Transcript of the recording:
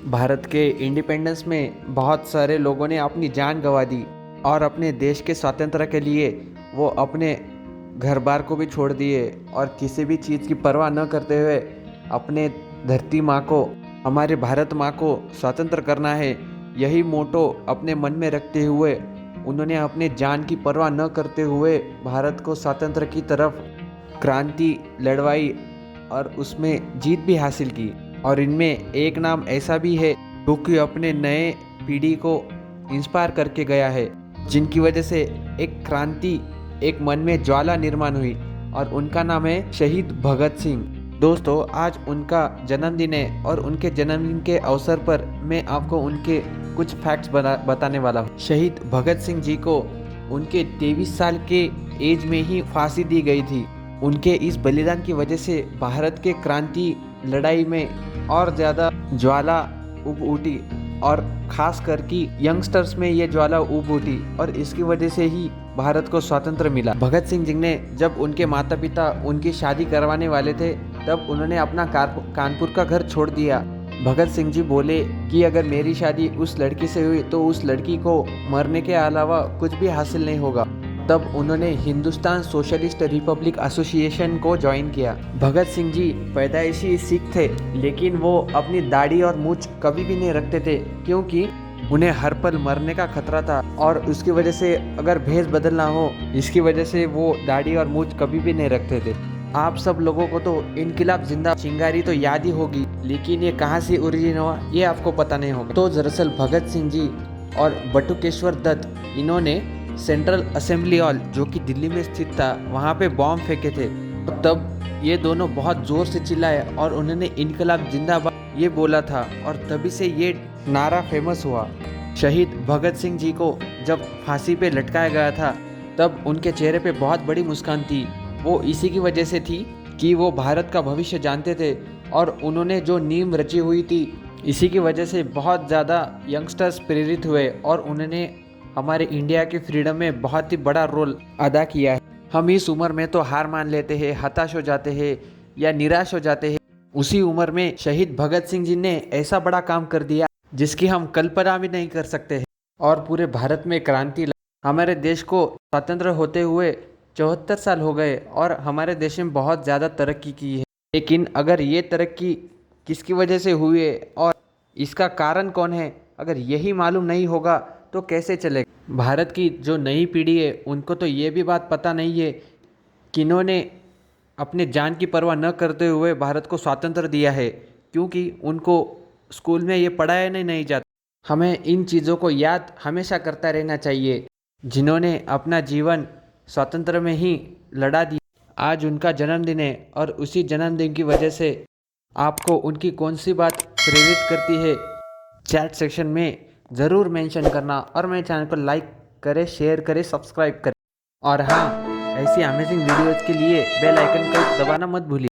भारत के इंडिपेंडेंस में बहुत सारे लोगों ने अपनी जान गंवा दी और अपने देश के स्वातंत्र्य के लिए वो अपने घर बार को भी छोड़ दिए और किसी भी चीज़ की परवाह न करते हुए अपने धरती माँ को, हमारे भारत माँ को स्वतंत्र करना है, यही मोटो अपने मन में रखते हुए उन्होंने अपने जान की परवाह न करते हुए भारत को स्वतंत्र की तरफ क्रांति लड़वाई और उसमें जीत भी हासिल की। और इनमें एक नाम ऐसा भी है जो कि अपने नए पीढ़ी को इंस्पायर करके गया है, जिनकी वजह से एक क्रांति, एक मन में ज्वाला निर्माण हुई, और उनका नाम है शहीद भगत सिंह। दोस्तों, आज उनका जन्मदिन है और उनके जन्मदिन के अवसर पर मैं आपको उनके कुछ फैक्ट्स बताने वाला हूँ। शहीद भगत सिंह जी को उनके 23 साल के एज में ही फांसी दी गई थी। उनके इस बलिदान की वजह से भारत के क्रांति लड़ाई में और ज़्यादा ज्वाला उब उठी, और खास कर कि यंगस्टर्स में ये ज्वाला उब उठी, और इसकी वजह से ही भारत को स्वातंत्र्य मिला। भगत सिंह जी ने जब उनके माता पिता उनकी शादी करवाने वाले थे, तब उन्होंने अपना कानपुर का घर छोड़ दिया। भगत सिंह जी बोले कि अगर मेरी शादी उस लड़की से हुई तो उस लड़की को मरने के अलावा कुछ भी हासिल नहीं होगा। तब उन्होंने हिंदुस्तान सोशलिस्ट रिपब्लिक एसोसिएशन को ज्वाइन किया। भगत सिंह जी पैदाइशी सिख थे, लेकिन वो अपनी दाढ़ी और मूंछ कभी भी नहीं रखते थे, क्योंकि उन्हें हर पल मरने का खतरा था, और उसकी वजह से अगर भेष बदलना हो, इसकी वजह से वो दाढ़ी और मूंछ कभी भी नहीं रखते थे। आप सब लोगों को तो इनकलाब जिंदा चिंगारी तो याद ही होगी, लेकिन ये कहाँ से ओरिजिन हुआ ये आपको पता नहीं होगा। तो दरअसल भगत सिंह जी और बटुकेश्वर दत्त, इन्होंने सेंट्रल असेंबली हॉल, जो कि दिल्ली में स्थित था, वहाँ पे बॉम्ब फेंके थे। तब ये दोनों बहुत जोर से चिल्लाए और उन्होंने इनकलाब जिंदाबाद ये बोला था, और तभी से ये नारा फेमस हुआ। शहीद भगत सिंह जी को जब फांसी पे लटकाया गया था, तब उनके चेहरे पे बहुत बड़ी मुस्कान थी। वो इसी की वजह से थी कि वो भारत का भविष्य जानते थे, और उन्होंने जो नींव रची हुई थी, इसी की वजह से बहुत ज़्यादा यंगस्टर्स प्रेरित हुए, और उन्होंने हमारे इंडिया की फ्रीडम में बहुत ही बड़ा रोल अदा किया है। हम इस उम्र में तो हार मान लेते हैं, हताश हो जाते हैं या निराश हो जाते हैं। उसी उम्र में शहीद भगत सिंह जी ने ऐसा बड़ा काम कर दिया जिसकी हम कल्पना भी नहीं कर सकते हैं, और पूरे भारत में क्रांति हमारे देश को स्वतंत्र होते हुए 74 साल हो गए, और हमारे देश में बहुत ज़्यादा तरक्की की है। लेकिन अगर ये तरक्की किसकी वजह से हुई है और इसका कारण कौन है, अगर यही मालूम नहीं होगा तो कैसे चलेगा। भारत की जो नई पीढ़ी है, उनको तो ये भी बात पता नहीं है किन्होंने अपने जान की परवाह न करते हुए भारत को स्वातंत्र्य दिया है, क्योंकि उनको स्कूल में ये पढ़ाया नहीं जाता। हमें इन चीज़ों को याद हमेशा करता रहना चाहिए, जिन्होंने अपना जीवन स्वातंत्र्य में ही लड़ा दिया। आज उनका जन्मदिन है, और उसी जन्मदिन की वजह से आपको उनकी कौन सी बात प्रेरित करती है, चैट सेक्शन में ज़रूर मेंशन करना, और मेरे चैनल को लाइक करें, शेयर करें, सब्सक्राइब करें। और हाँ, ऐसी अमेजिंग वीडियोज़ के लिए बेल आइकन को दबाना मत भूलिए।